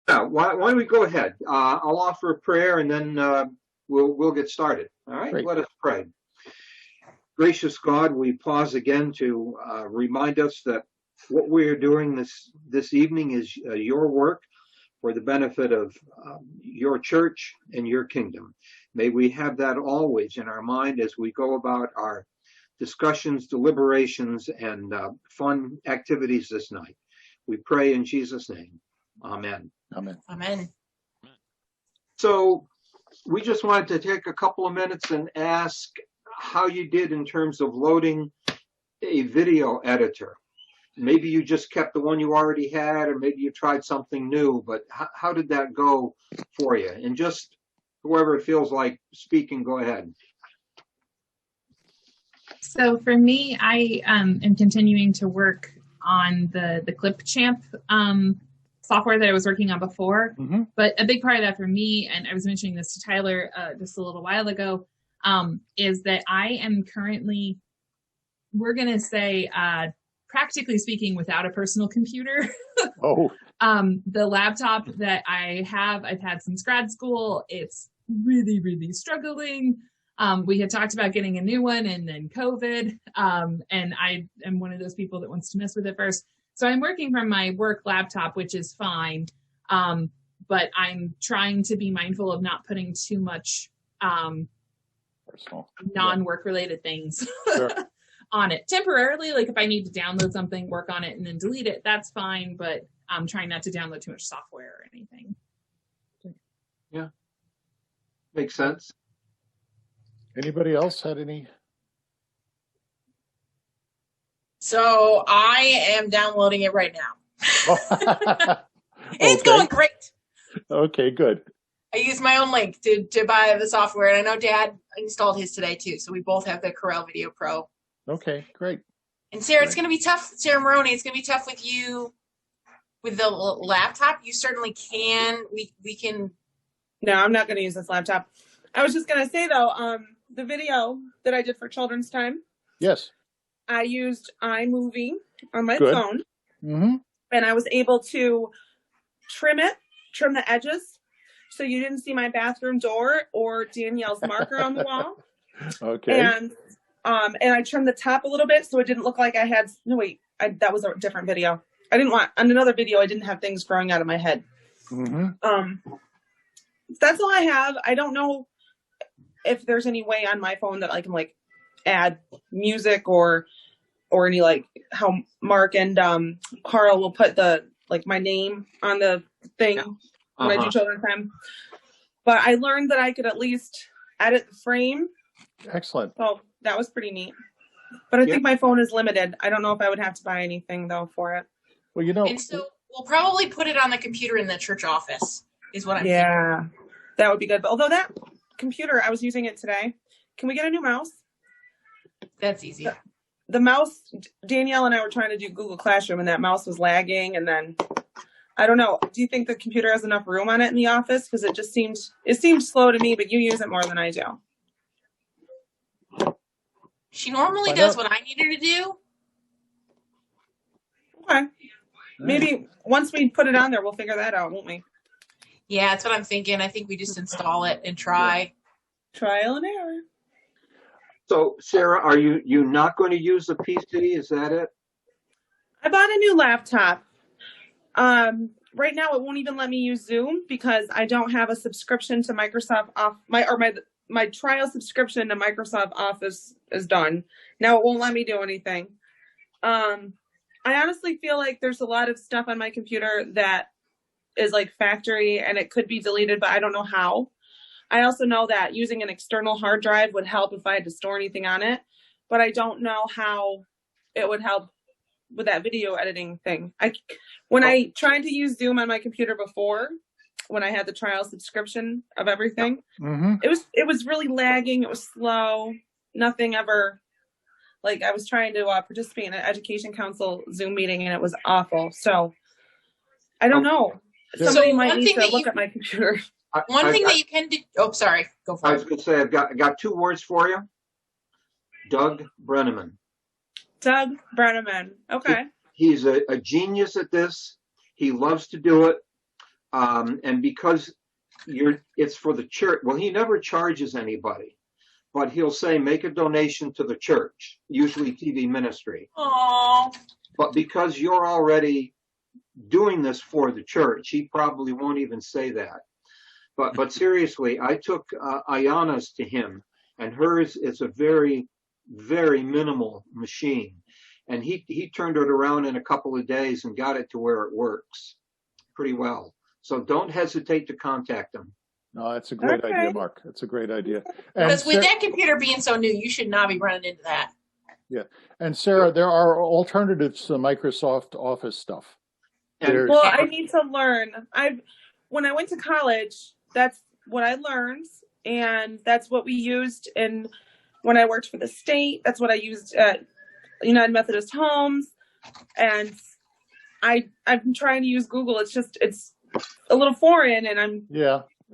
why don't we go ahead? I'll offer a prayer and then we'll get started. All right, Great. Let us pray. Gracious God, we pause again to remind us that what we are doing this evening is your work for the benefit of your church and your kingdom. May we have that always in our mind as we go about our discussions, deliberations, and fun activities this night. We pray in Jesus' name. Amen. Amen. Amen. So we just wanted to take a couple of minutes and ask how you did in terms of loading a video editor. Maybe you just kept the one you already had, or maybe you tried something new, but how did that go for you? And just whoever feels like speaking, go ahead. So for me, I am continuing to work on the 𝘾𝙀𝙉𝙏 software that I was working on before. Mm-hmm. But a big part of that for me, and I was mentioning this to Tyler just a little while ago, is that I am currently, we're going to say, practically speaking, without a personal computer. Oh. The laptop that I have, I've had since grad school. It's really, really struggling. We had talked about getting a new one and then COVID. And I am one of those people that wants to mess with it first. So I'm working from my work laptop, which is fine. But I'm trying to be mindful of not putting too much non-work related things Sure. on it temporarily. Like if I need to download something, work on it and then delete it, that's fine. But I'm trying not to download too much software or anything. Yeah. Makes sense. Anybody else had any? So I am downloading it right now. It's Okay. going great. Okay, good. I used my own link to buy the software, and I know Dad installed his today too. So we both have the Corel Video Pro. Okay, great. And Sarah, it's going to be tough. Sarah Maroney, it's going to be tough with you with the laptop. You certainly can. We can. No, I'm not going to use this laptop. I was just going to say though, the video that I did for Children's Time, Yes. I used iMovie on my Good. phone, Mm-hmm. and I was able to trim the edges, so you didn't see my bathroom door or Danielle's marker on the wall. Okay. And I trimmed the top a little bit so it didn't look like I had. No, wait, that was a different video. I didn't want on another video. I didn't have things growing out of my head. Mm-hmm. That's all I have. I don't know if there's any way on my phone that I can like add music or any like how Mark and Carl will put the like my name on the thing when I do Children's Time. But I learned that I could at least edit the frame. Excellent. So that was pretty neat. But I think my phone is limited. I don't know if I would have to buy anything though for it. Well, you know. And so we'll probably put it on the computer in the church office is what I'm thinking. Yeah, that would be good. But although that computer, I was using it today. Can we get a new mouse? That's easy. The mouse, Danielle and I were trying to do Google Classroom and that mouse was lagging. And then, I don't know, do you think the computer has enough room on it in the office? Because it seems slow to me, but you use it more than I do. She normally does what I need her to do. Okay. Maybe once we put it on there, we'll figure that out, won't we? Yeah, that's what I'm thinking. I think we just install it and try. Trial and error. So, Sarah, are you not going to use the PC? Is that it? I bought a new laptop. Right now, it won't even let me use Zoom because I don't have a subscription to Microsoft my trial subscription to Microsoft Office is done. Now it won't let me do anything. I honestly feel like there's a lot of stuff on my computer that is like factory and it could be deleted, but I don't know how. I also know that using an external hard drive would help if I had to store anything on it, but I don't know how it would help with that video editing thing. When I tried to use Zoom on my computer before, when I had the trial subscription of everything, it was really lagging. It was slow. Nothing ever, like I was trying to participate in an education council Zoom meeting and it was awful. So I don't know. Somebody might need to look at my computer. One thing that you can do. Oh, sorry. Go for it. I was going to say, I got two words for you. Doug Brenneman. Doug Brenneman. Okay. He's a genius at this. He loves to do it. And because it's for the church, well, he never charges anybody, but he'll say, make a donation to the church, usually TV ministry. Oh. But because you're already doing this for the church, he probably won't even say that. But seriously, I took Ayana's to him, and hers is a very, very minimal machine. And he turned it around in a couple of days and got it to where it works pretty well. So don't hesitate to contact him. No, that's a great idea, Mark. That's a great idea. Because with that computer being so new, you should not be running into that. Yeah. And Sarah, there are alternatives to Microsoft Office stuff. Well, I need to learn. When I went to college, that's what I learned, and that's what we used when I worked for the state. That's what I used at United Methodist Homes, and I'm trying to use Google. It's a little foreign, and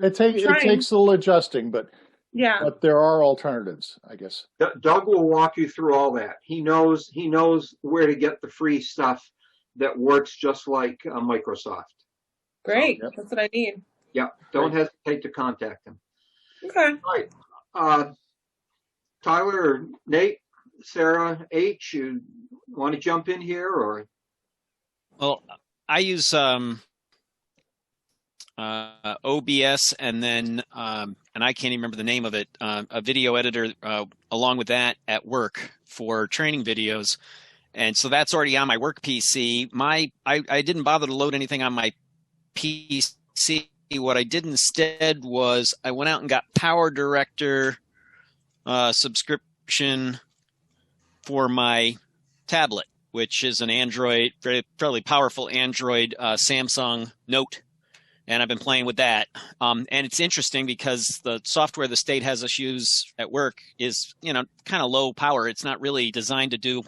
it takes a little adjusting, but there are alternatives, I guess. Doug will walk you through all that. He knows where to get the free stuff that works just like Microsoft. Great, that's what I need. Yeah, don't hesitate to contact him. Okay. All right. Tyler, Nate, Sarah, H, you want to jump in here, or? Well, I use OBS, and then and I can't even remember the name of it, a video editor along with that at work for training videos. And so that's already on my work PC. I didn't bother to load anything on my PC. What I did instead was I went out and got Power Director subscription for my tablet, which is an Android, fairly powerful Android Samsung Note. And I've been playing with that. And it's interesting because the software the state has us use at work is, kind of low power. It's not really designed to do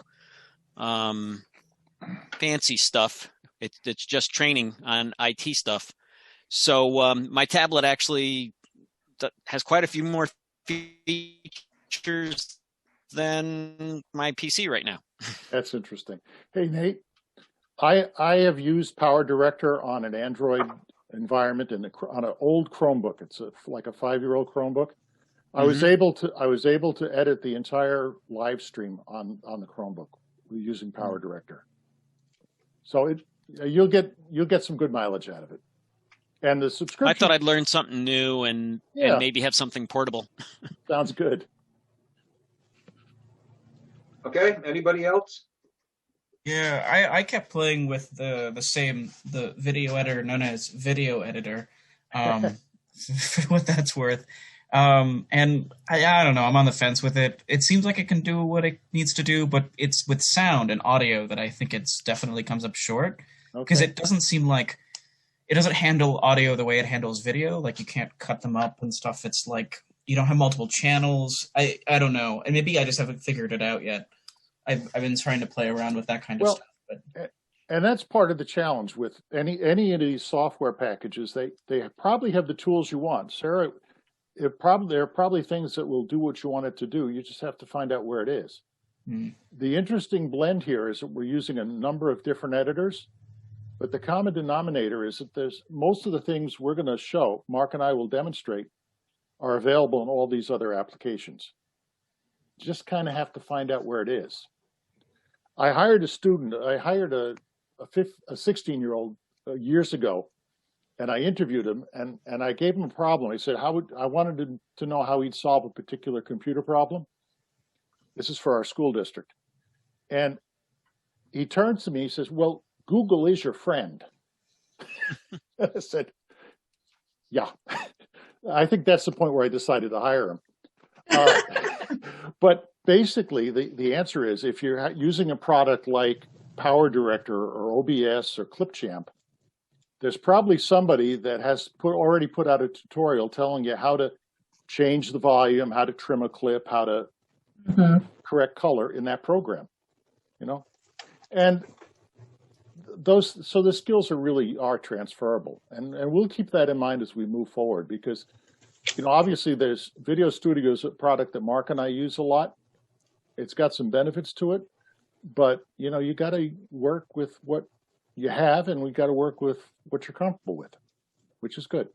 fancy stuff. It's just training on IT stuff. So my tablet actually has quite a few more features than my PC right now. That's interesting. Hey, Nate, I have used Power Director on an Android environment on an old Chromebook. It's like a 5-year-old Chromebook. I was able to edit the entire live stream on the Chromebook using Power Director. So you'll get some good mileage out of it. And the subscription. I thought I'd learn something new and maybe have something portable. Sounds good. Okay. Anybody else? Yeah, I kept playing with the video editor known as Video Editor, for what that's worth. And I don't know, I'm on the fence with it. It seems like it can do what it needs to do, but it's with sound and audio that I think it's definitely comes up short. Because it doesn't seem like it doesn't handle audio the way it handles video. Like you can't cut them up and stuff. It's like you don't have multiple channels. I don't know. And maybe I just haven't figured it out yet. I've been trying to play around with that kind of stuff. But. And that's part of the challenge with any of these software packages. They probably have the tools you want. Sarah, there are probably things that will do what you want it to do. You just have to find out where it is. The interesting blend here is that we're using a number of different editors, but the common denominator is that there's most of the things we're going to show, Mark and I will demonstrate, are available in all these other applications. Just kind of have to find out where it is. I hired a student. I hired a 16-year-old years ago, and I interviewed him, and I gave him a problem. I said, I wanted to know how he'd solve a particular computer problem. This is for our school district. And he turns to me, he says, well, Google is your friend. I said, yeah. I think that's the point where I decided to hire him. But basically, the answer is if you're using a product like Power Director or OBS or Clipchamp, there's probably somebody that has already put out a tutorial telling you how to change the volume, how to trim a clip, how to correct color in that program, and so the skills are transferable, and we'll keep that in mind as we move forward, because obviously there's Video Studio's a product that Mark and I use a lot. It's got some benefits to it, but you got to work with what you have, and we got to work with what you're comfortable with. which is good.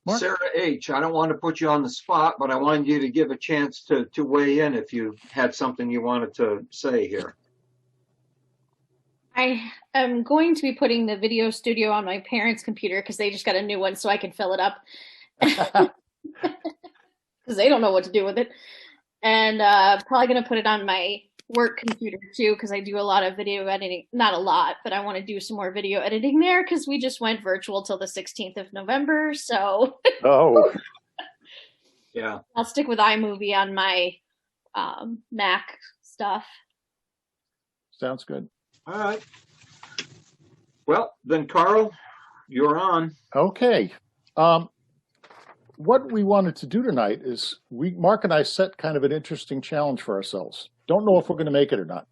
Mark? Sarah H., I don't want to put you on the spot, but I wanted you to give a chance to weigh in if you had something you wanted to say here. I am going to be putting the video studio on my parents' computer because they just got a new one so I can fill it up. Because they don't know what to do with it. And probably going to put it on my work computer too because I do a lot of video editing. Not a lot, but I want to do some more video editing there because we just went virtual till the 16th of November. So Oh, Yeah. I'll stick with iMovie on my Mac stuff. sounds good. All right. Well, then, Carl, you're on. Okay. What we wanted to do tonight is Mark and I set kind of an interesting challenge for ourselves. Don't know if we're going to make it or not,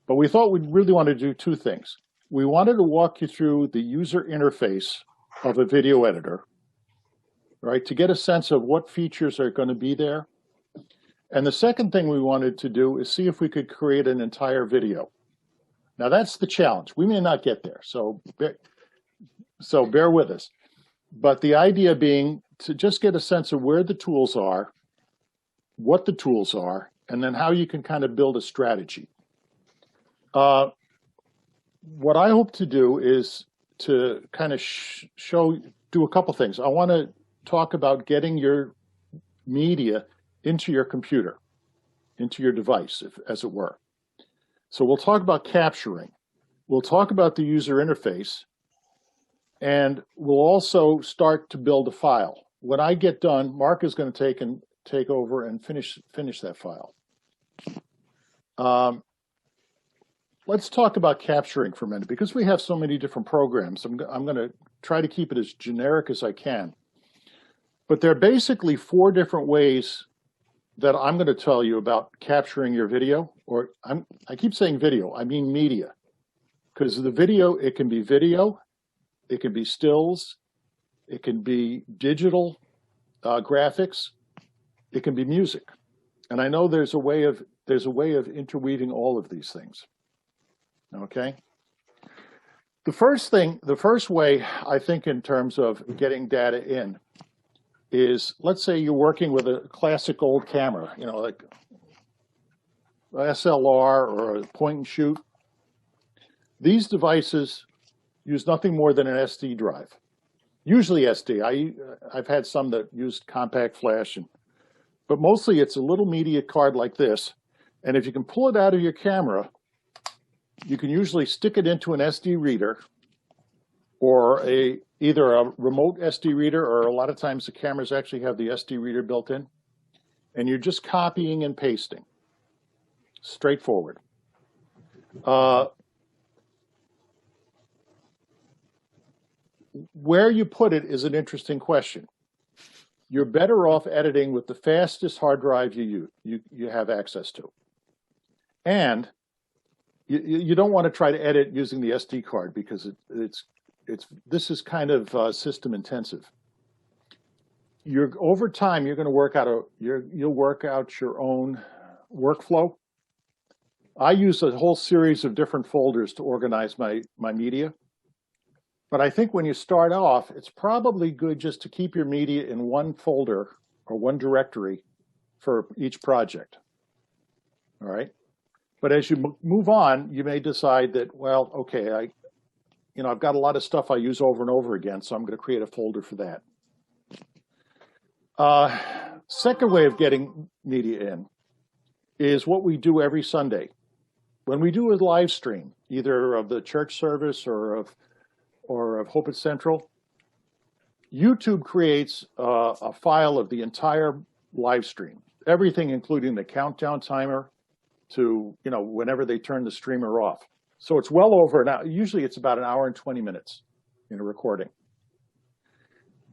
but we thought we'd really want to do two things. We wanted to walk you through the user interface of a video editor, right, to get a sense of what features are going to be there. And the second thing we wanted to do is see if we could create an entire video. Now that's the challenge. We may not get there, so bear with us. But the idea being to just get a sense of where the tools are, what the tools are, and then how you can kind of build a strategy. What I hope to do is to kind of do a couple things. I want to talk about getting your media into your computer, into your device, as it were. So we'll talk about capturing. We'll talk about the user interface. And we'll also start to build a file. When I get done, Mark is going to take over and finish that file. Let's talk about capturing for a minute because we have so many different programs. I'm going to try to keep it as generic as I can. But there are basically 4 different ways that I'm going to tell you about capturing your video. Or I keep saying video, I mean media. Because the video, it can be video. It can be stills, it can be digital graphics, it can be music. And I know there's a way of interweaving all of these things. Okay? The first way I think in terms of getting data in is, let's say you're working with a classic old camera, you know, like SLR or a point and shoot. These devices use nothing more than an SD drive, usually SD. I've had some that used compact flash, but mostly it's a little media card like this. And if you can pull it out of your camera, you can usually stick it into an SD reader or either a remote SD reader, or a lot of times the cameras actually have the SD reader built in. And you're just copying and pasting, straightforward. Where you put it is an interesting question. You're better off editing with the fastest hard drive you have access to. And you don't want to try to edit using the SD card because this is kind of system intensive. Over time you're going to work out you'll work out your own workflow. I use a whole series of different folders to organize my media. But I think when you start off, it's probably good just to keep your media in one folder or one directory for each project. All right. But as you move on, you may decide that, well, okay, I've got a lot of stuff I use over and over again, so I'm going to create a folder for that. Second way of getting media in is what we do every Sunday. When we do a live stream, either of the church service or of Hope at Central, YouTube creates a file of the entire live stream, everything including the countdown timer to whenever they turn the streamer off. So it's well over an hour. Usually it's about 1 hour and 20 minutes in a recording.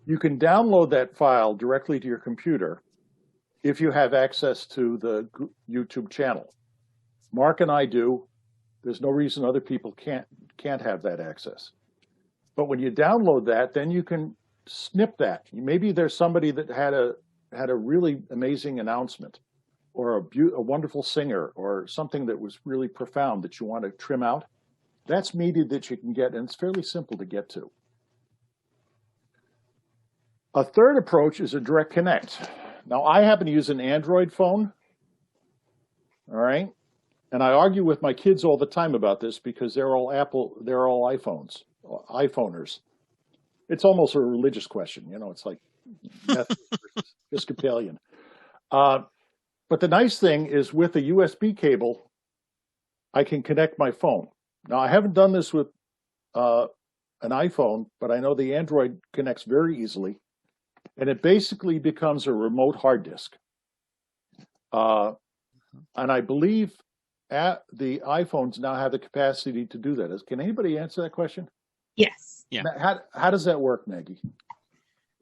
You can download that file directly to your computer if you have access to the YouTube channel. Mark and I do. There's no reason other people can't have that access. But when you download that, then you can snip that. Maybe there's somebody that had a really amazing announcement, or a wonderful singer, or something that was really profound that you want to trim out. That's media that you can get, and it's fairly simple to get to. A third approach is a direct connect. Now, I happen to use an Android phone, all right? And I argue with my kids all the time about this because they're all iPhoners. It's almost a religious question, you know, it's like Methodist versus Episcopalian. But the nice thing is with a USB cable, I can connect my phone. Now, I haven't done this with an iPhone, but I know the Android connects very easily. And it basically becomes a remote hard disk. And I believe the iPhones now have the capacity to do that. Can anybody answer that question? Yes. Yeah. How does that work, Maggie?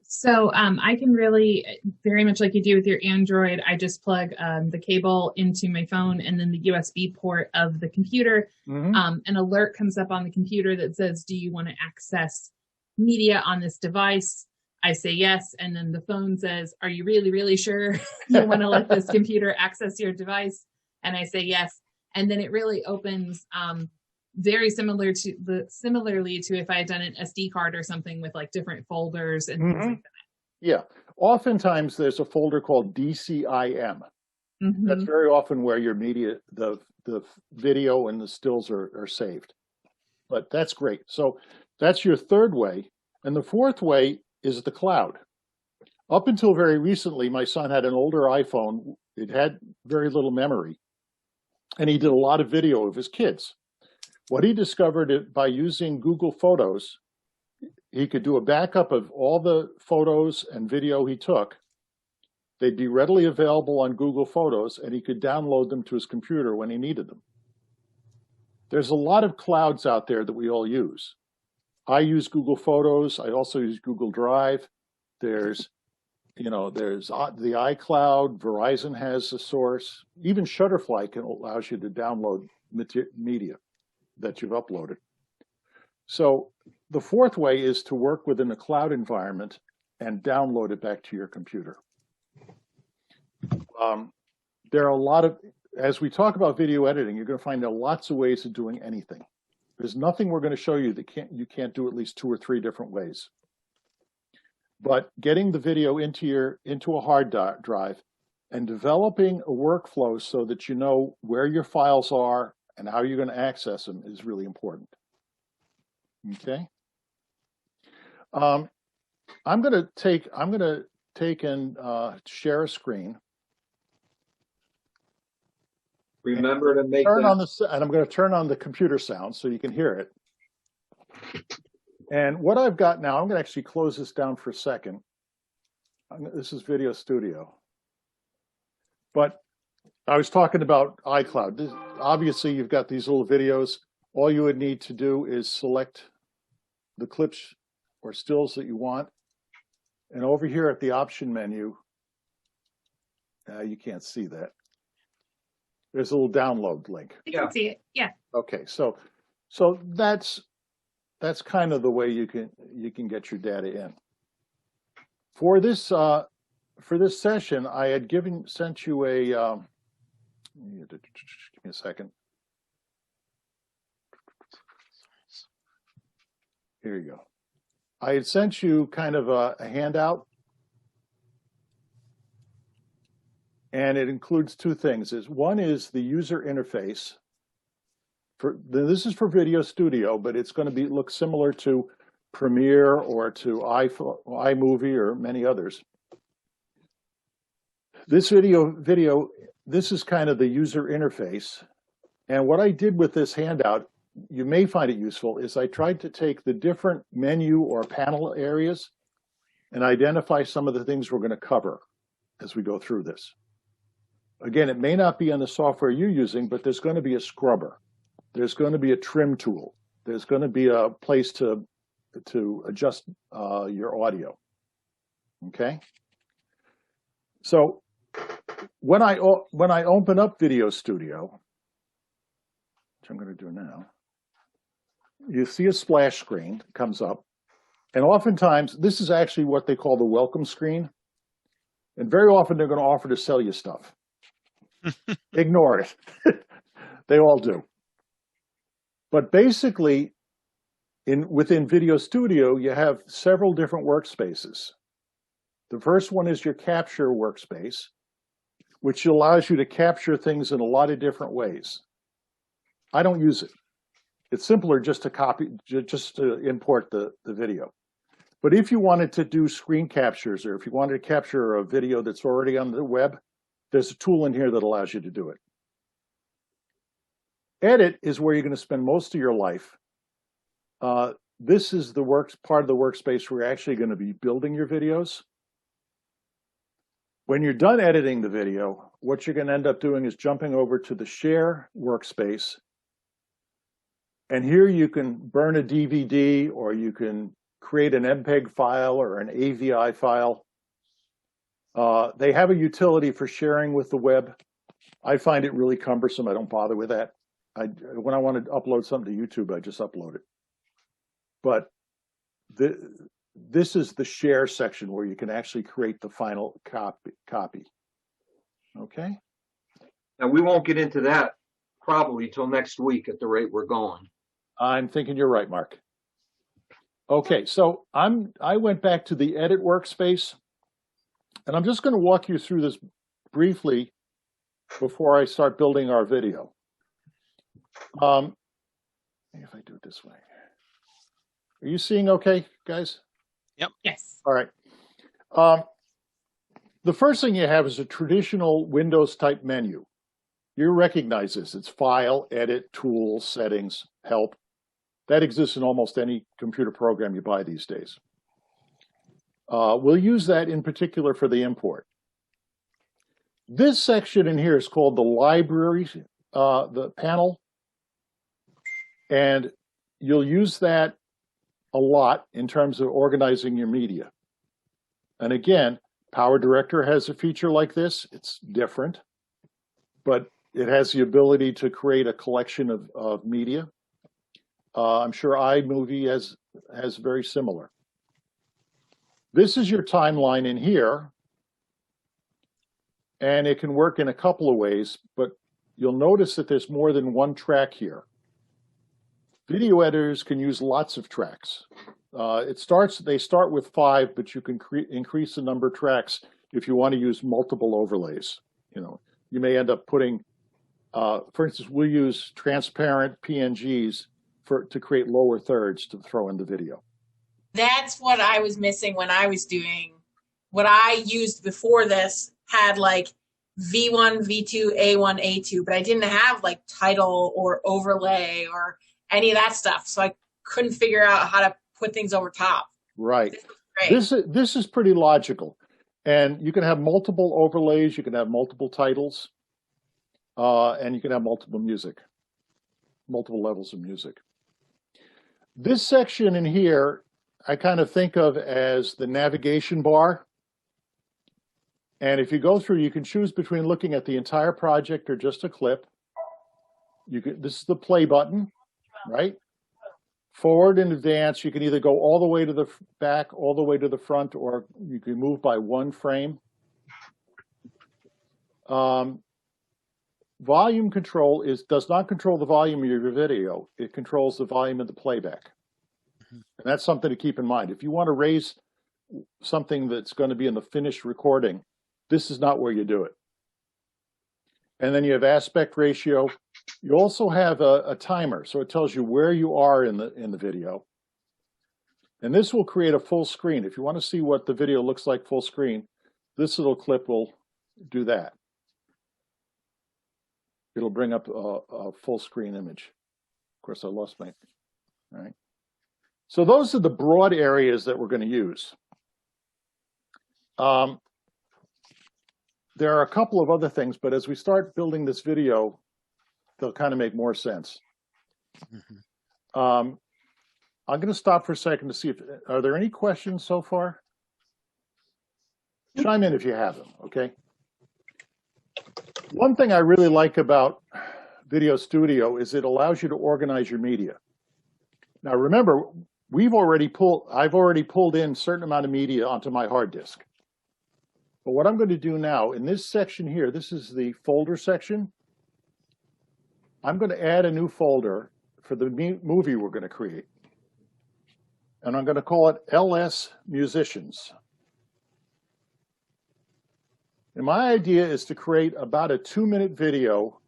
So I can really, very much like you do with your Android, I just plug the cable into my phone and then the USB port of the computer. An alert comes up on the computer that says, do you want to access media on this device? I say yes, and then the phone says, are you really, really sure you want to let this computer access your device? And I say yes. And then it really opens very similarly to if I had done an SD card or something with like different folders and things like that. Yeah. Oftentimes there's a folder called DCIM. That's very often where your media, the video and the stills are saved. But that's great. So that's your third way. And the fourth way is the cloud. Up until very recently, my son had an older iPhone. It had very little memory. And he did a lot of video of his kids. What he discovered by using Google Photos, he could do a backup of all the photos and video he took. They'd be readily available on Google Photos, and he could download them to his computer when he needed them. There's a lot of clouds out there that we all use. I use Google Photos. I also use Google Drive. There's the iCloud. Verizon has a source. Even Shutterfly allows you to download media that you've uploaded. So the fourth way is to work within a cloud environment and download it back to your computer. There are a lot of, as we talk about video editing, you're going to find there are lots of ways of doing anything. There's nothing we're going to show you that you can't do at least 2 or 3 different ways. But getting the video into a hard drive and developing a workflow so that you know where your files are and how you're going to access them is really important. Okay. I'm going to take and share a screen. Remember to make and I'm going to turn on the computer sound so you can hear it. And what I've got now, I'm going to actually close this down for a second. This is Video Studio. But I was talking about iCloud. Obviously, you've got these little videos. All you would need to do is select the clips or stills that you want. And over here at the option menu, you can't see that. There's a little download link. You can see it, yeah. Okay, so that's kind of the way you can get your data in. For this session, I had sent you a. Give me a second. Here you go. I had sent you kind of a handout. And it includes 2 things. One is the user interface. This is for Video Studio, but it's going to look similar to Premiere or to iMovie or many others. This this is kind of the user interface. And what I did with this handout, you may find it useful, is I tried to take the different menu or panel areas and identify some of the things we're going to cover as we go through this. Again, it may not be on the software you're using, but there's going to be a scrubber. There's going to be a trim tool. There's going to be a place to adjust your audio. Okay. So when I open up Video Studio, which I'm going to do now, you see a splash screen that comes up, and oftentimes this is actually what they call the welcome screen, and very often they're going to offer to sell you stuff. Ignore it. They all do. But basically, within Video Studio, you have several different workspaces. The first one is your capture workspace, which allows you to capture things in a lot of different ways. I don't use it. It's simpler just to import the video. But if you wanted to do screen captures, or if you wanted to capture a video that's already on the web, there's a tool in here that allows you to do it. Edit is where you're going to spend most of your life. This is the part of the workspace where you're actually going to be building your videos. When you're done editing the video, what you're going to end up doing is jumping over to the share workspace. And here you can burn a DVD, or you can create an MPEG file or an AVI file. They have a utility for sharing with the web. I find it really cumbersome. I don't bother with that. When I want to upload something to YouTube, I just upload it. But this is the share section where you can actually create the final copy. Okay? Now, we won't get into that probably till next week at the rate we're going. I'm thinking you're right, Mark. Okay, so I went back to the edit workspace, and I'm just going to walk you through this briefly before I start building our video. If I do it this way. Are you seeing okay, guys? Yep. Yes. All right. The first thing you have is a traditional Windows type menu. You recognize this. It's File, Edit, Tools, Settings, Help. That exists in almost any computer program you buy these days. We'll use that in particular for the import. This section in here is called the library, the panel. And you'll use that a lot in terms of organizing your media. And again, Power Director has a feature like this. It's different, but it has the ability to create a collection of media. I'm sure iMovie has very similar. This is your timeline in here, and it can work in a couple of ways, but you'll notice that there's more than one track here. Video editors can use lots of tracks. They start with 5, but you can increase the number of tracks if you want to use multiple overlays. You may end up putting, for instance, we'll use transparent PNGs to create lower thirds to throw in the video. That's what I was missing when I was doing what I used before this, had like V1, V2, A1, A2, but I didn't have like title or overlay or any of that stuff. So I couldn't figure out how to put things over top. Right. This is pretty logical. And you can have multiple overlays, you can have multiple titles, and you can have multiple levels of music. This section in here, I kind of think of as the navigation bar. And if you go through, you can choose between looking at the entire project or just a clip. This is the play button, right? Forward and advance, you can either go all the way to the back, all the way to the front, or you can move by one frame. Volume control does not control the volume of your video. It controls the volume of the playback. And that's something to keep in mind. If you want to raise something that's going to be in the finished recording, this is not where you do it. And then you have aspect ratio. You also have a timer, so it tells you where you are in the video. And this will create a full screen. If you want to see what the video looks like full screen, this little clip will do that. It'll bring up a full screen image. Of course, I lost my, all right. So those are the broad areas that we're going to use. There are a couple of other things, but as we start building this video, they'll kind of make more sense. I'm going to stop for a second to see are there any questions so far? Chime in if you have them, okay? One thing I really like about Video Studio is it allows you to organize your media. Now remember, I've already pulled in a certain amount of media onto my hard disk. But what I'm going to do now, in this section here, this is the folder section. I'm going to add a new folder for the movie we're going to create. And I'm going to call it LS Musicians. And my idea is to create about a 2-minute video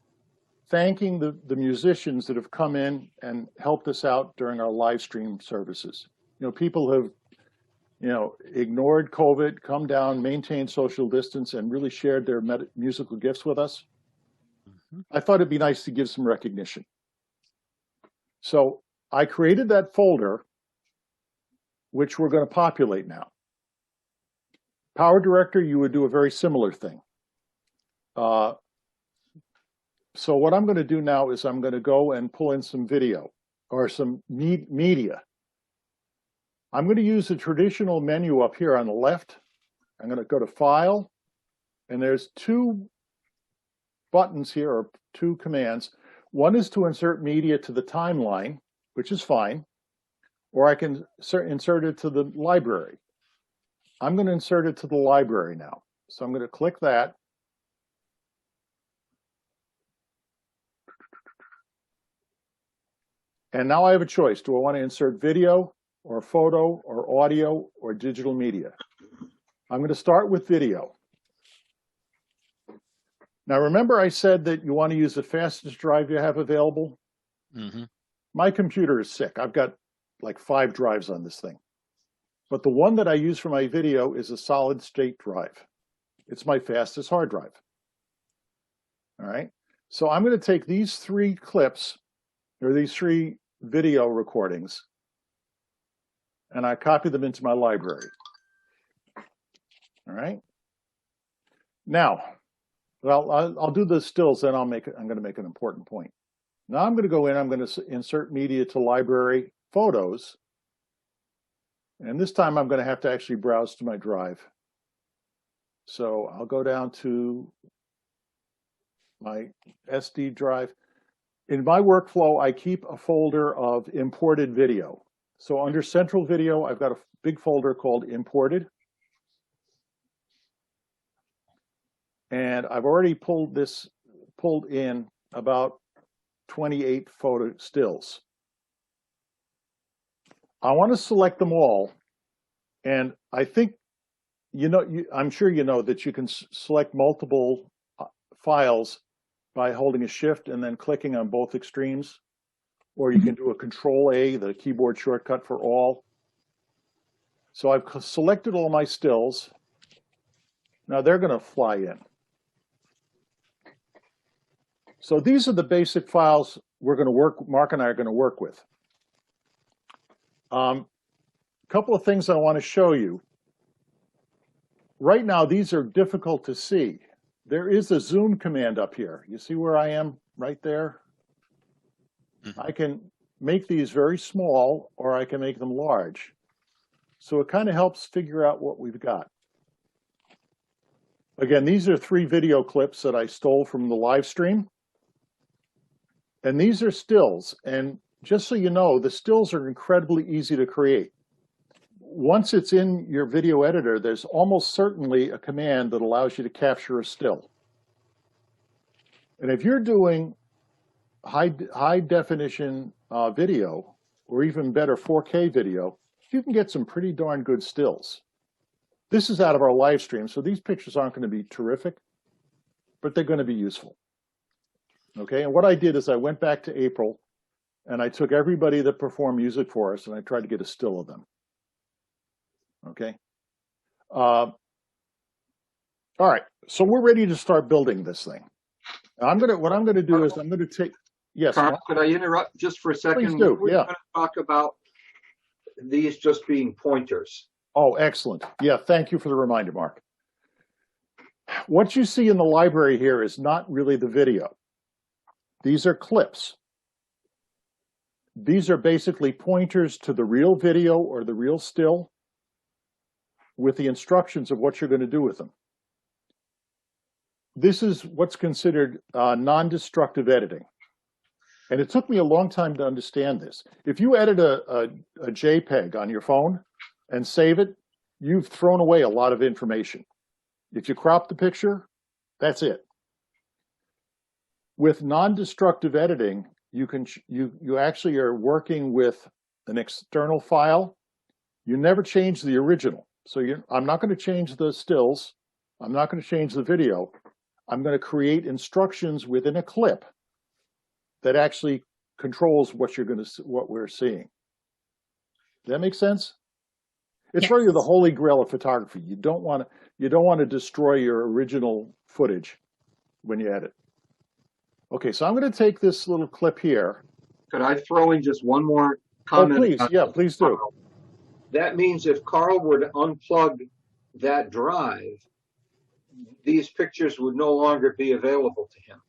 thanking the musicians that have come in and helped us out during our live stream services. You know, people have, you know, ignored COVID, come down, maintained social distance, and really shared their musical gifts with us. I thought it'd be nice to give some recognition. So I created that folder, which we're going to populate now. Power Director, you would do a very similar thing. So what I'm going to do now is I'm going to go and pull in some video or some media. I'm going to use the traditional menu up here on the left. I'm going to go to File, and there's 2 buttons here, or 2 commands. One is to insert media to the timeline, which is fine, or I can insert it to the library. I'm going to insert it to the library now. So I'm going to click that. And now I have a choice. Do I want to insert video or photo or audio or digital media? I'm going to start with video. Now, remember I said that you want to use the fastest drive you have available? Mm-hmm. My computer is sick. I've got like 5 drives on this thing. But the one that I use for my video is a solid state drive. It's my fastest hard drive. All right. So I'm going to take these 3 clips, or these 3 video recordings, and I copy them into my library. All right. Now, well, I'll do the stills, then I'm going to make an important point. Now I'm going to go in, I'm going to insert media to library photos. And this time I'm going to have to actually browse to my drive. So I'll go down to my SD drive. In my workflow, I keep a folder of imported video. So under Central Video, I've got a big folder called Imported. And I've already pulled in about 28 photo stills. I want to select them all. And I think, you know, I'm sure you know that you can select multiple files by holding a shift and then clicking on both extremes, or you can do a Control-A, the keyboard shortcut for all. So I've selected all my stills. Now they're going to fly in. So these are the basic files Mark and I are going to work with. Couple of things I want to show you. Right now, these are difficult to see. There is a zoom command up here. You see where I am right there? I can make these very small, or I can make them large. So it kind of helps figure out what we've got. Again, these are 3 video clips that I stole from the live stream. And these are stills. And just so you know, the stills are incredibly easy to create. Once it's in your video editor, there's almost certainly a command that allows you to capture a still. And if you're doing high definition video, or even better 4K video, you can get some pretty darn good stills. This is out of our live stream, so these pictures aren't going to be terrific, but they're going to be useful. Okay, and what I did is I went back to April, and I took everybody that performed music for us, and I tried to get a still of them. Okay. All right, so we're ready to start building this thing. What I'm gonna do is I'm gonna take, yes. Carl, could I interrupt just for a second? Please do, We're yeah. going to talk about these just being pointers. Oh, excellent. Yeah, thank you for the reminder, Mark. What you see in the library here is not really the video. These are clips. These are basically pointers to the real video or the real still with the instructions of what you're going to do with them. This is what's considered non-destructive editing. And it took me a long time to understand this. If you edit a JPEG on your phone and save it, you've thrown away a lot of information. If you crop the picture, that's it. With non-destructive editing, you actually are working with an external file. You never change the original. So I'm not going to change the stills. I'm not going to change the video. I'm going to create instructions within a clip that actually controls what we're seeing. Does that make sense? It's Yes. really the holy grail of photography. You don't want to destroy your original footage when you edit. Okay, so I'm going to take this little clip here. Could I throw in just one more comment? Oh, please, yeah, please do. That means if Carl were to unplug that drive, these pictures would no longer be available to him.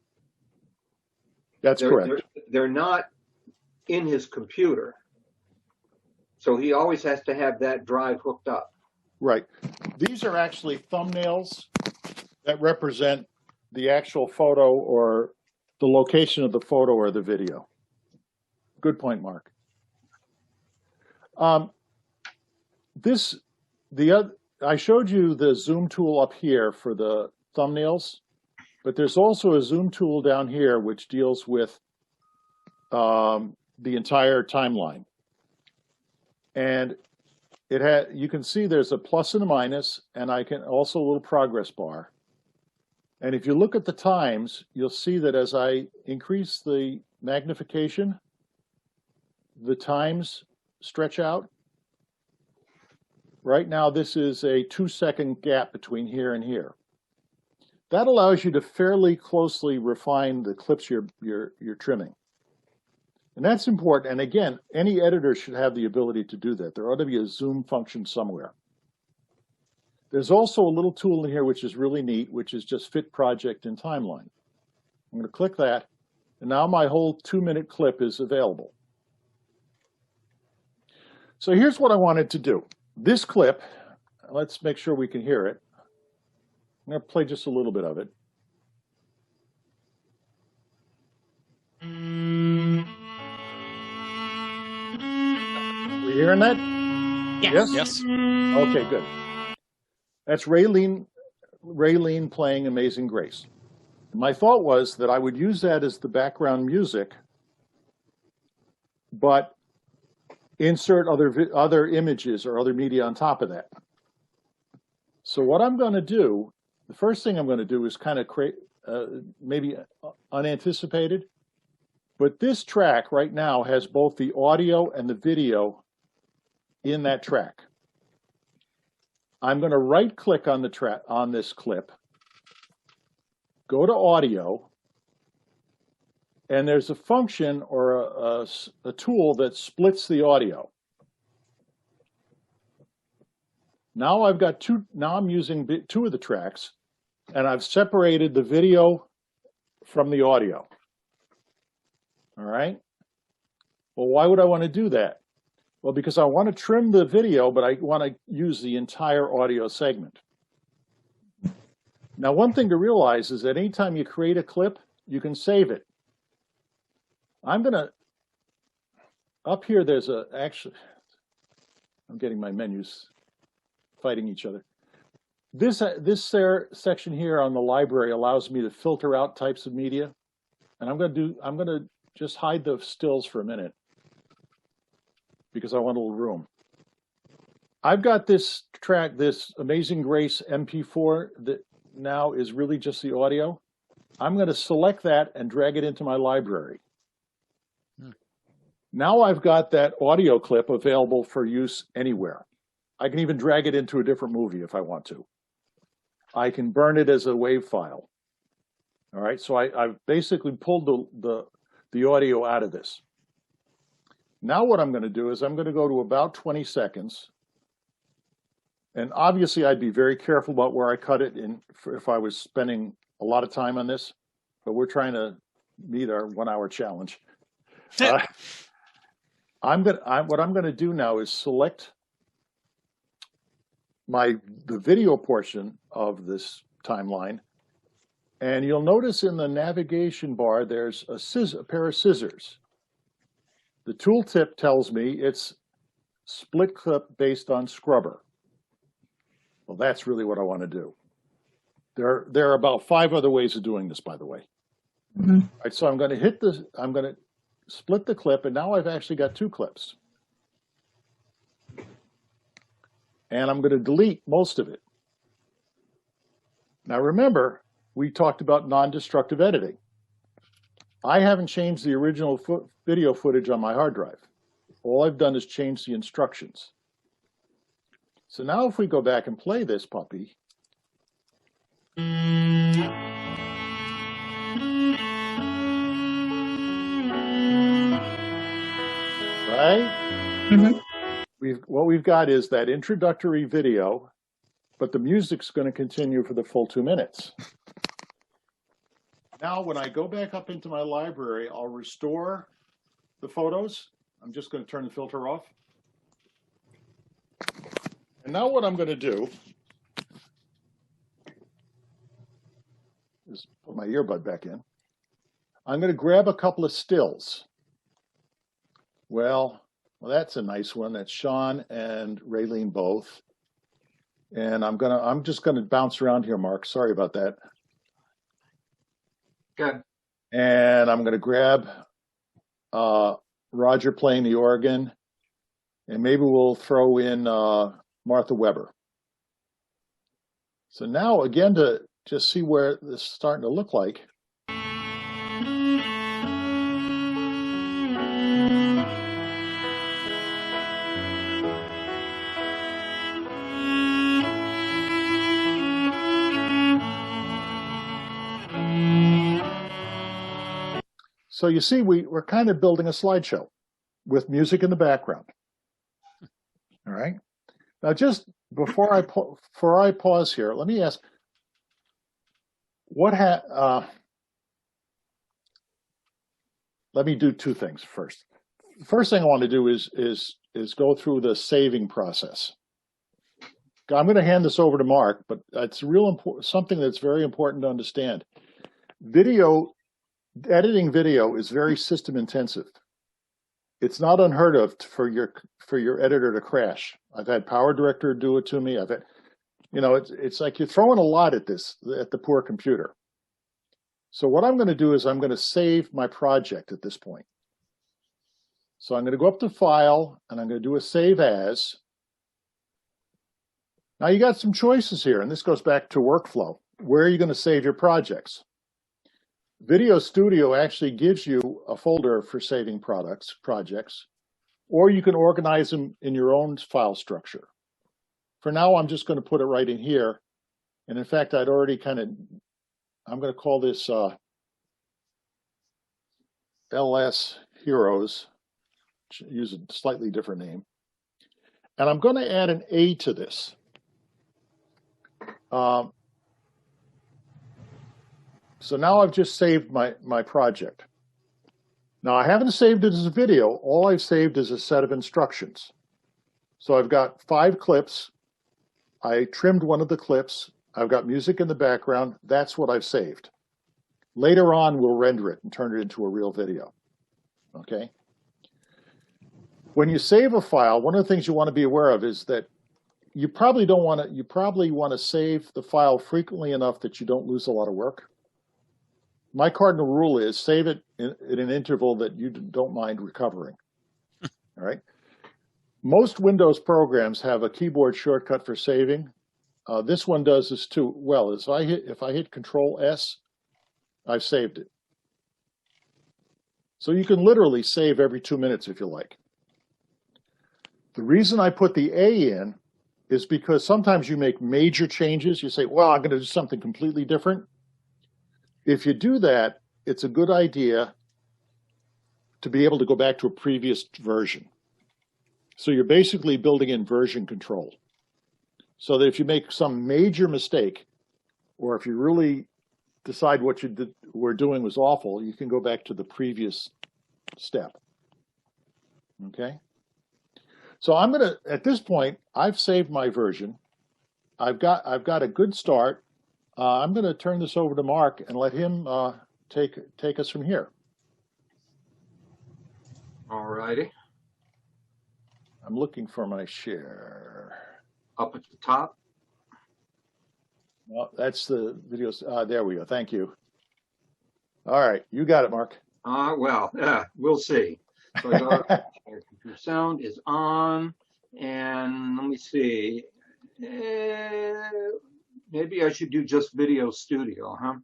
That's correct. They're not in his computer. So he always has to have that drive hooked up. Right. These are actually thumbnails that represent the actual photo or the location of the photo or the video. Good point, Mark. I showed you the zoom tool up here for the thumbnails, but there's also a zoom tool down here which deals with the entire timeline. And you can see there's a plus and a minus, and also a little progress bar. And if you look at the times, you'll see that as I increase the magnification, the times stretch out. Right now, this is a 2-second gap between here and here. That allows you to fairly closely refine the clips you're trimming. And that's important. And again, any editor should have the ability to do that. There ought to be a zoom function somewhere. There's also a little tool in here which is really neat, which is just fit project in timeline. I'm going to click that, and now my whole 2-minute clip is available. So here's what I wanted to do. This clip, let's make sure we can hear it. I'm going to play just a little bit of it. We hearing that? Yes. Yes. Okay, good. That's Raylene playing Amazing Grace. My thought was that I would use that as the background music, but insert other images or other media on top of that. So what I'm going to do, the first thing I'm going to do is kind of create, maybe unanticipated, but this track right now has both the audio and the video in that track. I'm going to right click on this clip, go to audio, and there's a function or a tool that splits the audio. Now I've got now I'm using 2 of the tracks, and I've separated the video from the audio. All right. Well, why would I want to do that? Well, because I want to trim the video, but I want to use the entire audio segment. Now, one thing to realize is that anytime you create a clip, you can save it. I'm going to, up here, there's actually, I'm getting my menus fighting each other. This section here on the library allows me to filter out types of media. And I'm going to just hide the stills for a minute because I want a little room. I've got this track, this Amazing Grace MP4 that now is really just the audio. I'm going to select that and drag it into my library. Now I've got that audio clip available for use anywhere. I can even drag it into a different movie if I want to. I can burn it as a WAV file. All right, so I've basically pulled the audio out of this. Now what I'm going to do is I'm going to go to about 20 seconds. And obviously I'd be very careful about where I cut it in if I was spending a lot of time on this, but we're trying to meet our 1-hour challenge. What I'm going to do now is select the video portion of this timeline, and you'll notice in the navigation bar there's a pair of scissors. The tooltip tells me it's split clip based on scrubber. Well, that's really what I want to do. There are about 5 other ways of doing this, by the way. Mm-hmm. All right, so I'm going to split the clip, and now I've actually got 2 clips. And I'm going to delete most of it. Now remember, we talked about non-destructive editing. I haven't changed the original video footage on my hard drive. All I've done is change the instructions. So now if we go back and play this puppy, right? Mhm. What we've got is that introductory video, but the music's going to continue for the full 2 minutes. Now, when I go back up into my library, I'll restore the photos. I'm just going to turn the filter off. And now what I'm going to do is put my earbud back in. I'm going to grab a couple of stills. Well, that's a nice one. That's Sean and Raylene both. And I'm just gonna bounce around here, Mark. Sorry about that. Good. And I'm gonna grab Roger playing the organ, and maybe we'll throw in Martha Weber. So now again, to just see where this is starting to look like. So you see, we're kind of building a slideshow with music in the background. All right. Now, just before I pause here, let me ask, let me do two things first. The first thing I want to do is go through the saving process. I'm going to hand this over to Mark, but it's something that's very important to understand. Editing video is very system intensive. It's not unheard of for your editor to crash. I've had Power Director do it to me. It's like you're throwing a lot at the poor computer. So what I'm going to do is I'm going to save my project at this point. So I'm going to go up to File, and I'm going to do a Save As. Now you got some choices here, and this goes back to workflow. Where are you going to save your projects? Video Studio actually gives you a folder for saving projects, or you can organize them in your own file structure. For now, I'm just going to put it right in here. And in fact, I'm going to call this LS Heroes, use a slightly different name. And I'm going to add an A to this. So now I've just saved my project. Now I haven't saved it as a video. All I've saved is a set of instructions. So I've got 5 clips. I trimmed one of the clips. I've got music in the background. That's what I've saved. Later on, we'll render it and turn it into a real video. Okay? When you save a file, one of the things you want to be aware of is that you probably want to save the file frequently enough that you don't lose a lot of work. My cardinal rule is save it in an interval that you don't mind recovering. All right. Most Windows programs have a keyboard shortcut for saving. This one does this too. Well, if I hit Control S, I've saved it. So you can literally save every 2 minutes if you like. The reason I put the A in is because sometimes you make major changes. You say, well, I'm going to do something completely different. If you do that, it's a good idea to be able to go back to a previous version. So you're basically building in version control. So that if you make some major mistake, or if you really decide what you were doing was awful, you can go back to the previous step. Okay? So I'm going to, at this point, I've saved my version. I've got a good start. I'm going to turn this over to Mark and let him take us from here. All righty. I'm looking for my share. Up at the top. Well, that's the videos. There we go. Thank you. All right, you got it, Mark. We'll see. So I got computer sound is on, and let me see. Maybe maybe I should do just Video Studio, huh?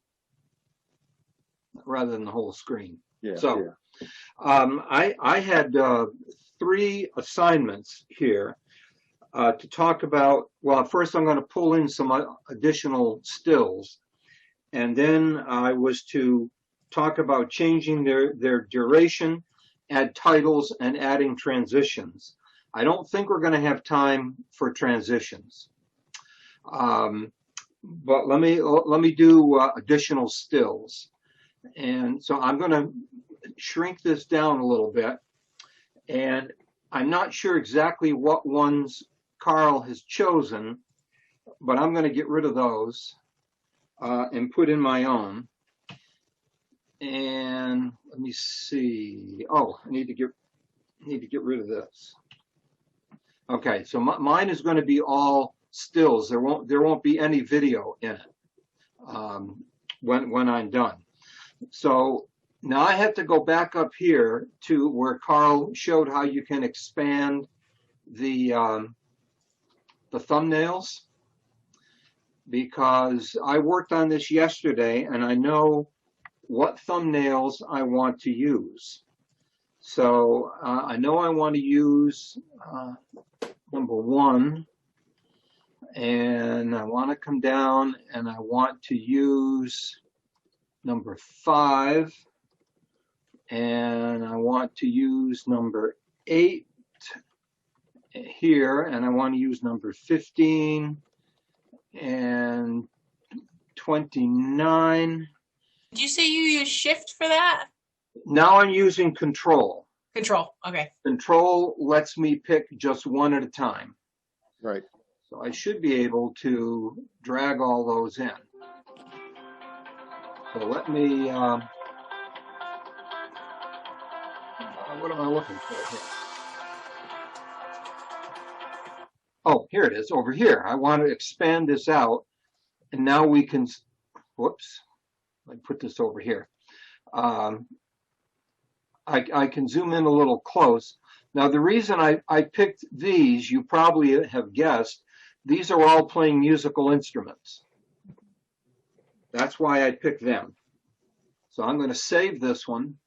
Rather than the whole screen. Yeah. So I had 3 assignments here to talk about. Well, first I'm going to pull in some additional stills, and then I was to talk about changing their duration, add titles, and adding transitions. I don't think we're going to have time for transitions, but let me do additional stills. And so I'm going to shrink this down a little bit, and I'm not sure exactly what ones Carl has chosen, but I'm going to get rid of those and put in my own. And let me see. Oh, I need to get rid of this. Okay, so mine is going to be all stills. There won't be any video in it when I'm done. So now I have to go back up here to where Carl showed how you can expand the thumbnails, because I worked on this yesterday and I know what thumbnails I want to use. So I know I want to use number 1, and I want to come down and I want to use number 5, and I want to use number 8 here, and I want to use number 15 and 29. Did you say you use Shift for that? Now I'm using Control. Control, okay. Control lets me pick just one at a time. Right. So I should be able to drag all those in. So let me, what am I looking for here? Oh, here it is, over here. I want to expand this out, and now we can, whoops, let me put this over here. I can zoom in a little close. Now, the reason I picked these, you probably have guessed, these are all playing musical instruments. That's why I picked them. So I'm going to save this one.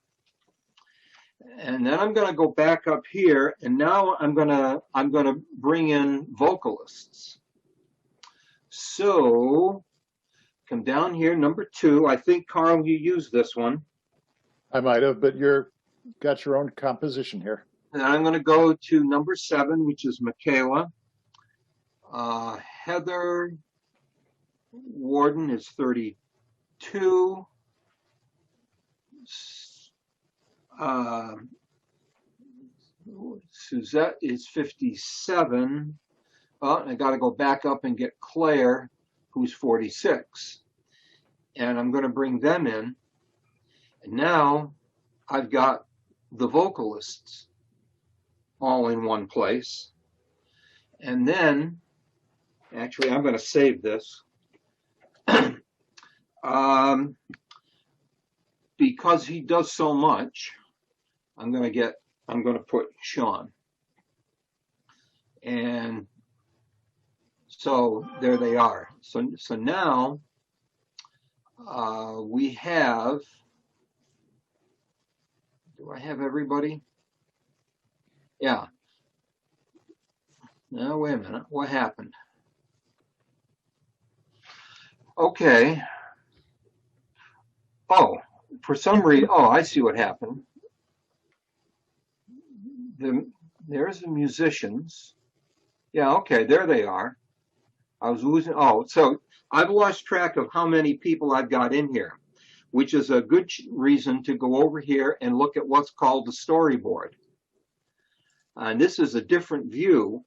And then I'm going to go back up here, and now I'm going to bring in vocalists. So come down here, number 2. I think, Carl, you used this one. I might have, but you're got your own composition here. And I'm going to go to number 7, which is Michaela. Heather Warden is 32. Suzette is 57. Oh, I got to go back up and get Claire, who's 46. And I'm going to bring them in. And now I've got the vocalists all in one place. And then, actually, I'm going to save this. Because he does so much, I'm going to put Sean. And so there they are. So now we have, do I have everybody? Yeah. Now, wait a minute. What happened? Okay. Oh, for some reason, oh, I see what happened. There's the musicians. Yeah, okay, there they are. I was losing, oh, so I've lost track of how many people I've got in here, which is a good reason to go over here and look at what's called the storyboard. And this is a different view.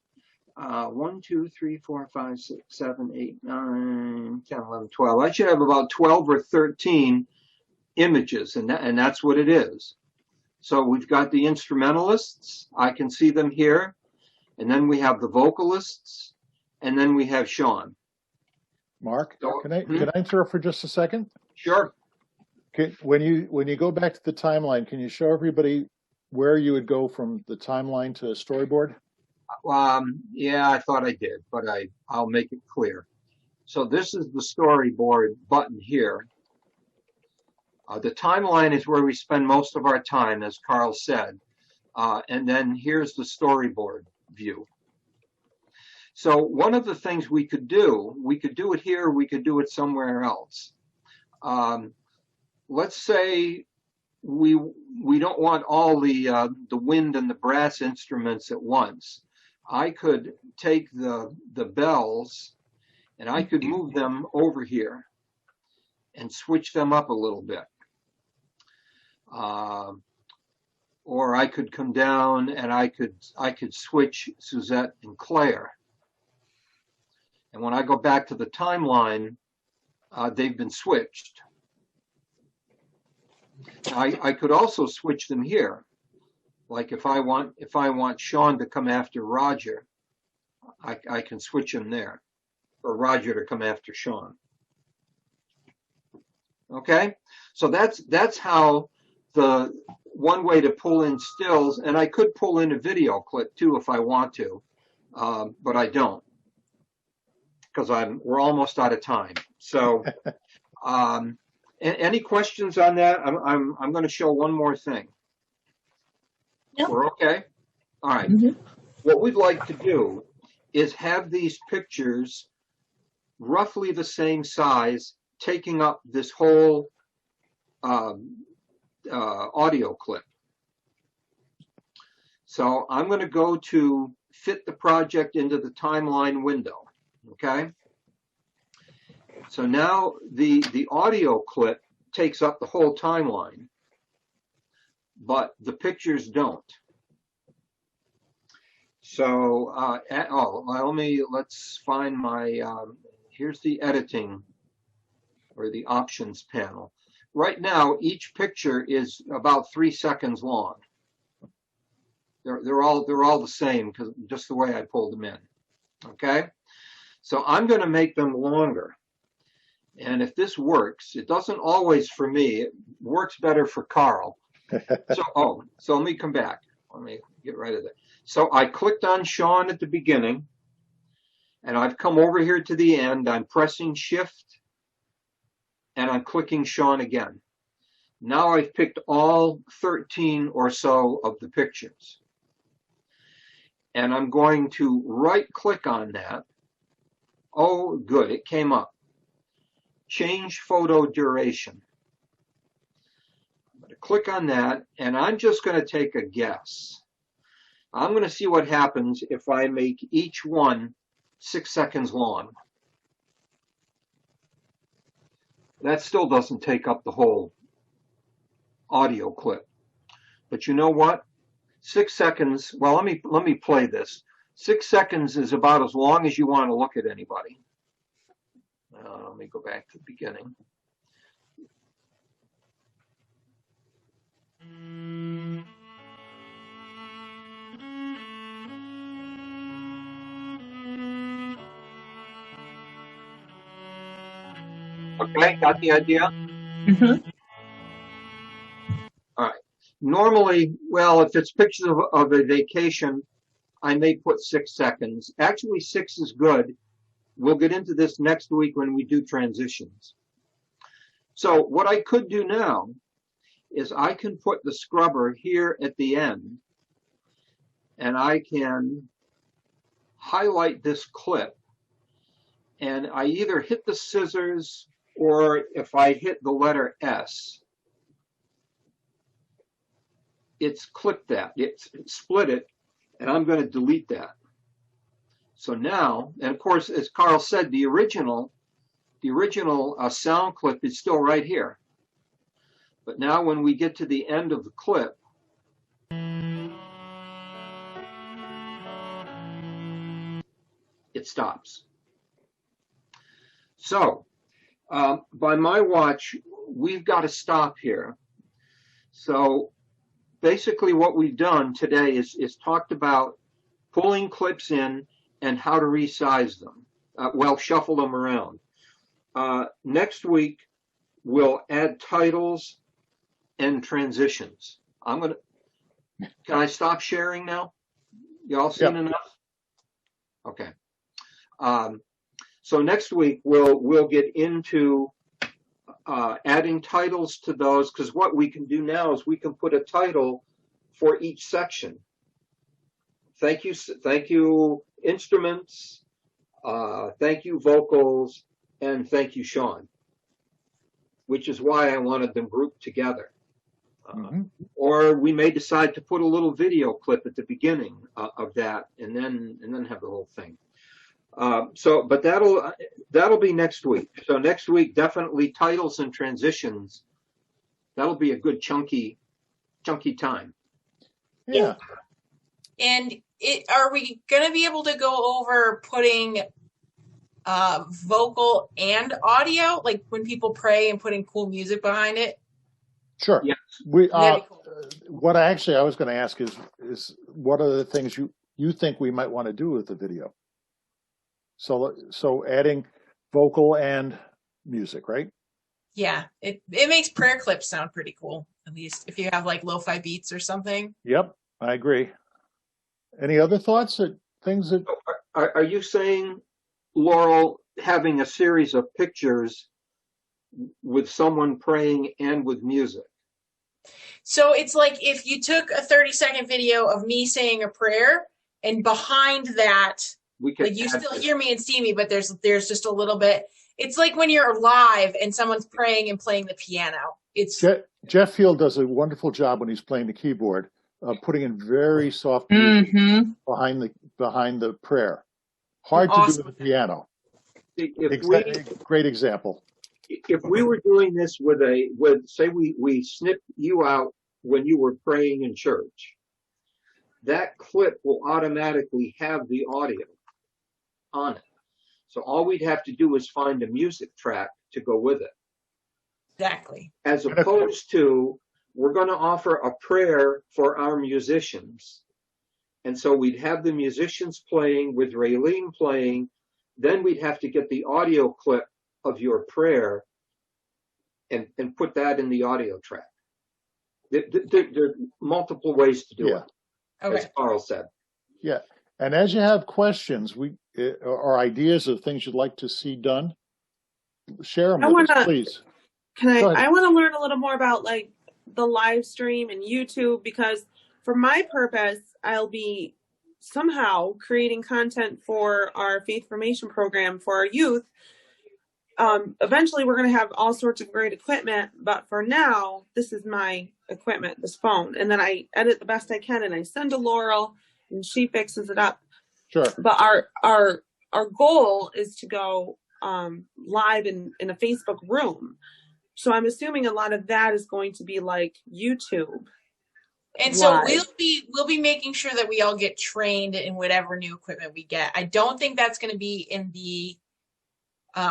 1, 2, 3, 4, 5, 6, 7, 8, 9, 10, 11, 12. I should have about 12 or 13 images, and that's what it is. So we've got the instrumentalists. I can see them here. And then we have the vocalists. And then we have Sean. Mark, So, can I interrupt for just a second? Sure. Okay, when you go back to the timeline, can you show everybody where you would go from the timeline to storyboard? Yeah, I thought I did, but I'll make it clear. So this is the storyboard button here. The timeline is where we spend most of our time, as Carl said. And then here's the storyboard view. So one of the things we could do it here, we could do it somewhere else. Let's say we don't want all the wind and the brass instruments at once. I could take the bells and I could move them over here and switch them up a little bit. Or I could come down and I could switch Suzette and Claire. And when I go back to the timeline, they've been switched. I could also switch them here. Like if I want Sean to come after Roger, I can switch him there, or Roger to come after Sean. Okay, so that's how the one way to pull in stills, and I could pull in a video clip too if I want to, but I don't, because we're almost out of time. So, any questions on that? I'm going to show one more thing. Yep. We're okay. All right. Mm-hmm. What we'd like to do is have these pictures roughly the same size, taking up this whole audio clip. So I'm going to go to fit the project into the timeline window. Okay. So now the audio clip takes up the whole timeline, but the pictures don't. So let's find my here's the editing or the options panel. Right now, each picture is about 3 seconds long. They're all the same, because just the way I pulled them in. Okay, so I'm going to make them longer. And if this works, it doesn't always for me. It works better for Carl. So let me come back. Let me get rid of that. So I clicked on Sean at the beginning, and I've come over here to the end. I'm pressing Shift, and I'm clicking Sean again. Now I've picked all 13 or so of the pictures. And I'm going to right-click on that. Oh, good, it came up. Change photo duration. I'm going to click on that, and I'm just going to take a guess. I'm going to see what happens if I make each one 6 seconds long. That still doesn't take up the whole audio clip. But you know what? 6 seconds, well, let me play this. 6 seconds is about as long as you want to look at anybody. Let me go back to the beginning. Okay, got the idea? Mm-hmm. All right. Normally, well, if it's pictures of a vacation, I may put 6 seconds. Actually, 6 is good. We'll get into this next week when we do transitions. So what I could do now is I can put the scrubber here at the end, and I can highlight this clip, and I either hit the scissors, or if I hit the letter S, it's clipped that, it's split it, and I'm going to delete that. So now, and of course, as Carl said, the original sound clip is still right here. But now when we get to the end of the clip, it stops. So by my watch, we've got to stop here. So basically what we've done today is talked about pulling clips in and how to resize them. Shuffle them around. Next week, we'll add titles and transitions. Can I stop sharing now? Y'all seen enough? Okay. So next week we'll get into adding titles to those, because what we can do now is we can put a title for each section. Thank you instruments, thank you vocals, and thank you Sean, which is why I wanted them grouped together. Or we may decide to put a little video clip at the beginning of that, and then have the whole thing. But that'll be next week. So next week, definitely titles and transitions. That'll be a good chunky time. Yeah. And are we going to be able to go over putting vocal and audio, like when people pray and putting cool music behind it? Sure. Yes. What I was going to ask is what are the things you think we might want to do with the video? So adding vocal and music, right? Yeah, it makes prayer clips sound pretty cool, at least if you have like lo-fi beats or something. Yep, I agree. Any other thoughts? Are you saying, Laurel, having a series of pictures with someone praying and with music? So it's like if you took a 30-second video of me saying a prayer, and behind that, like you still hear me and see me, but there's just a little bit. It's like when you're live and someo's praying and playing the piano. It's Jeff Field does a wonderful job when he's playing the keyboard, putting in very soft music behind the prayer. Hard to do with the piano. Great example. If we were doing this with say we snipped you out when you were praying in church, that clip will automatically have the audio on it. So all we'd have to do is find a music track to go with it. Exactly. As opposed to, we're going to offer a prayer for our musicians. And so we'd have the musicians playing with Raylene playing. Then we'd have to get the audio clip of your prayer and put that in the audio track. There are multiple ways to do it, as Carl said. Yeah. And as you have questions or ideas of things you'd like to see done, share them with us, please. I want to learn a little more about like the live stream and YouTube, because for my purpose, I'll be somehow creating content for our faith formation program for our youth. Eventually we're going to have all sorts of great equipment, but for now, this is my equipment, this phone. And then I edit the best I can and I send to Laurel and she fixes it up. Sure. But our goal is to go live in a Facebook room. So I'm assuming a lot of that is going to be like YouTube. And so we'll be making sure that we all get trained in whatever new equipment we get. I don't think that's going to be in the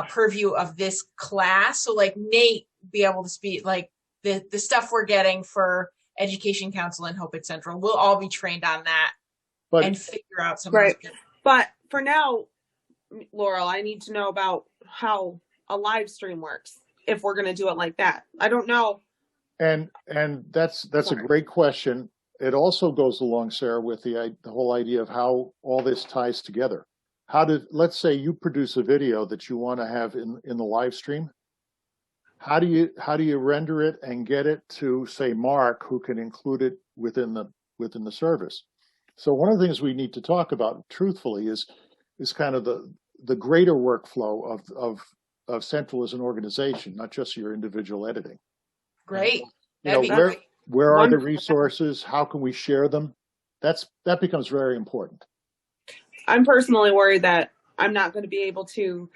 purview of this class. So like Nate be able to speak, like the stuff we're getting for Education Council and Hope at Central, we'll all be trained on that and figure out some right. But for now, Laurel, I need to know about how a live stream works if we're going to do it like that. I don't know. And that's a great question. It also goes along, Sarah, with the whole idea of how all this ties together. Let's say you produce a video that you want to have in the live stream. How do you render it and get it to, say, Mark, who can include it within the service? So one of the things we need to talk about, truthfully, is kind of the greater workflow of Central as an organization, not just your individual editing. Great. Where are the resources? How can we share them? That becomes very important. I'm personally worried that I'm not going to be able to,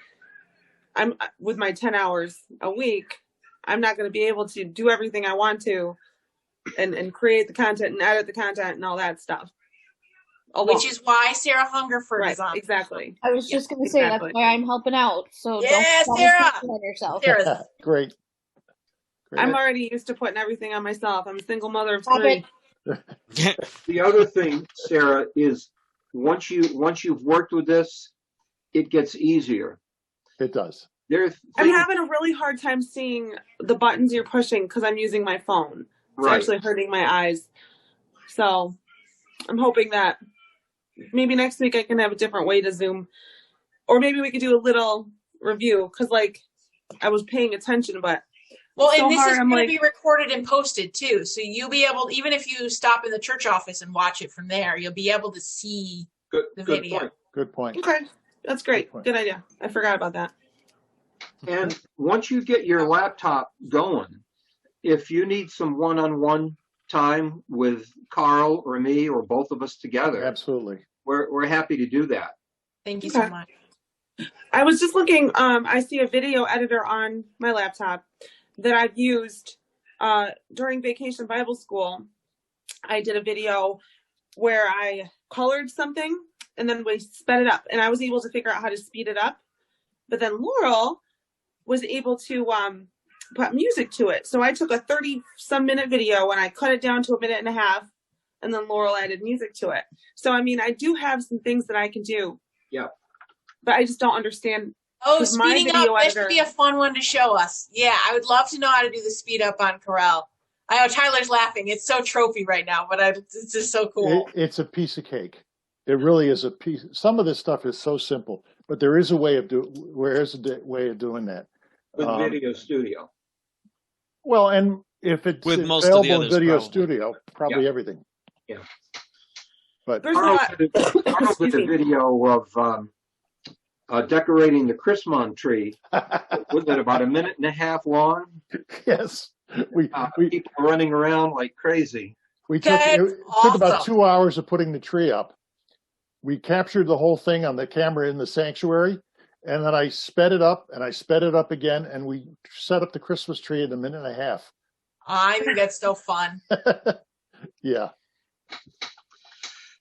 with my 10 hours a week, I'm not going to be able to do everything I want to and create the content and edit the content and all that stuff. Which is why Sarah Hungerford is on. Exactly. I was just going to say that's why I'm helping out. So yeah, don't Sarah. Yourself. Great. I'm already used to putting everything on myself. I'm a single mother of 3. The other thing, Sarah, is once you've worked with this, it gets easier. It does. I'm having a really hard time seeing the buttons you're pushing because I'm using my phone. It's actually hurting my eyes. So I'm hoping that maybe next week I can have a different way to Zoom. or maybe we could do a little review, because like I was paying attention, but well, so and this hard, is I'm going like- to be recorded and posted too, so you'll be able, even if you stop in the church office and watch it from there, you'll be able to see the Good video. point. Good point. Okay, that's great. Good point. Good idea. I forgot about that. And once you get your laptop going, if you need some one-on-one time with Carl or me or both of us together, Absolutely. we're happy to do that. Thank you so Okay. much. I was just looking, I see a video editor on my laptop that I've used during Vacation Bible School. I did a video where I colored something and then we sped it up, and I was able to figure out how to speed it up. But then Laurel was able to put music to it. So I took a 30-some minute video and I cut it down to a minute and a half, and then Laurel added music to it. So, I mean, I do have some things that I can do. Yeah. But I just don't understand. Oh, 'Cause my speeding up, video that editor- should be a fun one to show us. Yeah, I would love to know how to do the speed up on Corel. I know Tyler's laughing. It's so tropey right now, but it's just so cool. It's a piece of cake. It really is a piece. Some of this stuff is so simple, but there is a way of doing that. With Video Studio. Well, and if it's With most of the available in others, Video probably. Studio, probably Yeah. everything. Yeah. But There's Carl not. did a video of decorating the Christmas tree. Was it about a minute and a half long? yes, we People are running around like crazy. took That's it took about awesome. 2 hours of putting the tree up. We captured the whole thing on the camera in the sanctuary, and then I sped it up and I sped it up again, and we set up the Christmas tree in a minute and a half. I think that's so fun. Yeah.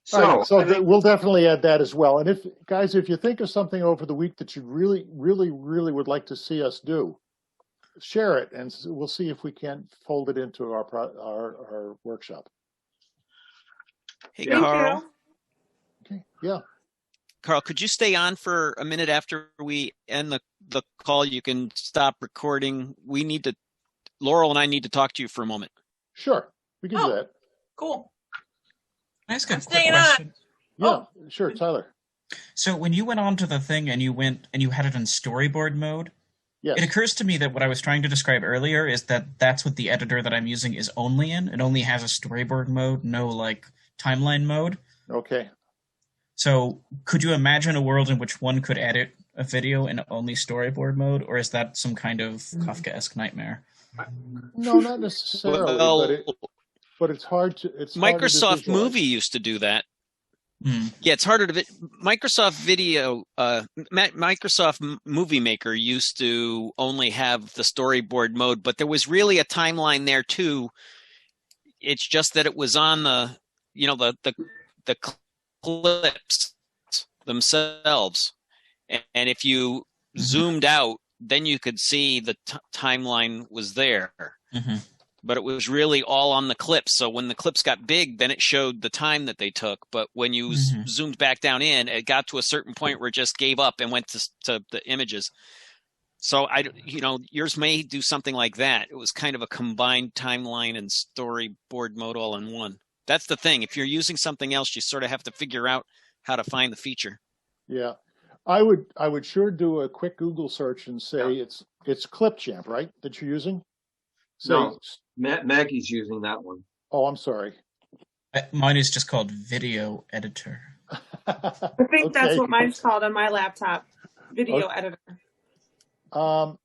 So, All right, so I think- we'll definitely add that as well. And if you think of something over the week that you really, really, really would like to see us do, share it, and we'll see if we can fold it into our workshop. Hey, Yeah. Carl. Okay. Yeah. Carl, could you stay on for a minute after we end the call? You can stop recording. Laurel and I need to talk to you for a moment. Sure. We can do Oh. that. Cool. Can I ask a I'm quick staying on. question? Yeah. Sure, Tyler. So when you went onto the thing and you had it in storyboard mode, Yes. it occurs to me that what I was trying to describe earlier is that that's what the editor that I'm using is only in. It only has a storyboard mode, no like timeline mode. Okay. So could you imagine a world in which one could edit a video in only storyboard mode, or is that some kind of Kafkaesque nightmare? No, not necessarily, Well, but it's hard to. It's harder to Microsoft visualize. Movie used to do that. Hmm. Yeah, it's harder to. Microsoft Video, Microsoft Movie Maker used to only have the storyboard mode, but there was really a timeline there too. It's just that it was on the clips themselves, and if you zoomed out, then you could see the timeline was there. Mm-hmm. But it was really all on the clips. So when the clips got big, then it showed the time that they took. But when you zoomed back down in, it got to a certain point where it just gave up and went to the images. So yours may do something like that. It was kind of a combined timeline and storyboard mode all in one. That's the thing. If you're using something else, you sort of have to figure out how to find the feature. Yeah, I would sure do a quick Google search and say it's Clipchamp, right? That you're using. No, Maggie's using that one. Oh, I'm sorry. Mine is just called Video Editor. I think that's what mine's called on my laptop. Video editor. And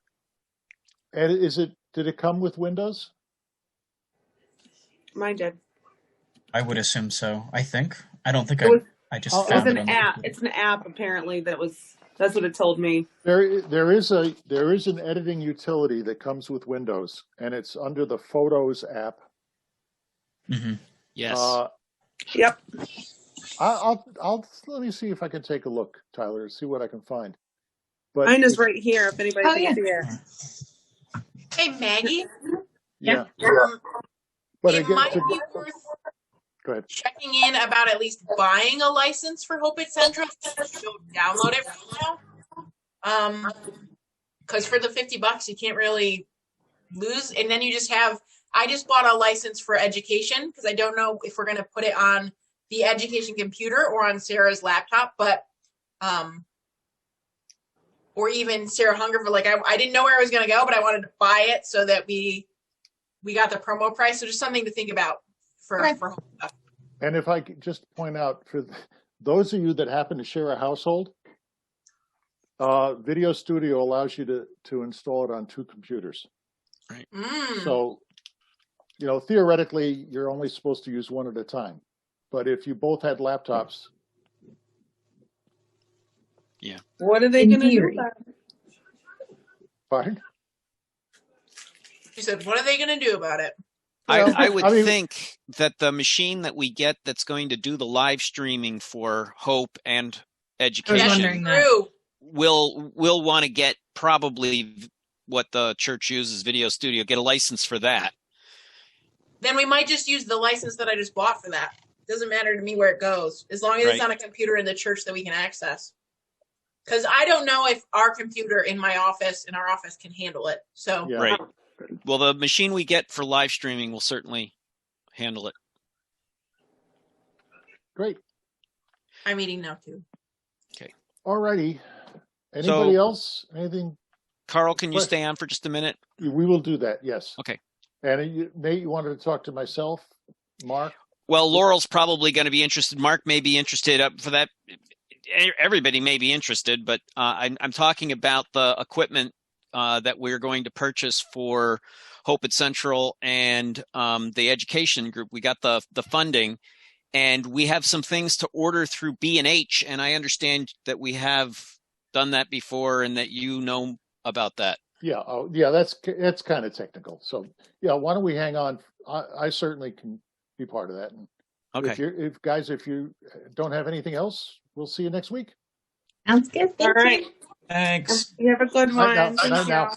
did it come with Windows? Mine did. I would assume so. I think. I don't think I just Oh, found It's it an on the app. computer. It's an app apparently that's what it told me. There is an editing utility that comes with Windows, and it's under the Photos app. Mm-hmm. Yes. Yep. I'll let me see if I can take a look, Tyler, see what I can find. But Mine is right here if anybody Oh, can yeah. see it. Hey, Maggie. yeah. But It again, might be worth go ahead. checking in about at least buying a license for Hope It Central. Don't download it right now. Because for the $50, you can't really lose. And then you just have. I just bought a license for education because I don't know if we're going to put it on the education computer or on Sarah's laptop. But or even Sarah Hungerford. Like I didn't know where I was going to go, but I wanted to buy it so that we got the promo price. So just something to think about for home stuff. And if I could just point out, for those of you that happen to share a household, Video Studio allows you to install it on 2 computers. Right. So, you know, theoretically, you're only supposed to use one at a time. But if you both had laptops. Yeah. What are they going to do about it? Pardon? You said, what are they going to do about it? I would think that the machine that we get that's going to do the live streaming for Hope and education will want to get probably what the church uses, Video Studio, get a license for that. Then we might just use the license that I just bought for that. Doesn't matter to me where it goes, as long as it's on a computer in the church that we can access. Because I don't know if our computer in our office can handle it. So Right. Well, the machine we get for live streaming will certainly handle it. Great. I'm eating now too. Okay. All righty. Anybody else? Anything? Carl, can you stay on for just a minute? We will do that, yes. Okay. And Nate, you wanted to talk to myself? Mark? Well, Laurel's probably going to be interested. Mark may be interested for that. Everybody may be interested, but I'm talking about the equipment that we're going to purchase for Hope at Central and the education group. We got the funding, and we have some things to order through B&H, and I understand that we have done that before and that you know about that. Yeah, that's kind of technical. So yeah, why don't we hang on? I certainly can be part of that. And okay. If you don't have anything else, we'll see you next week. Sounds good. All right. Thanks. You have a good one. Night now.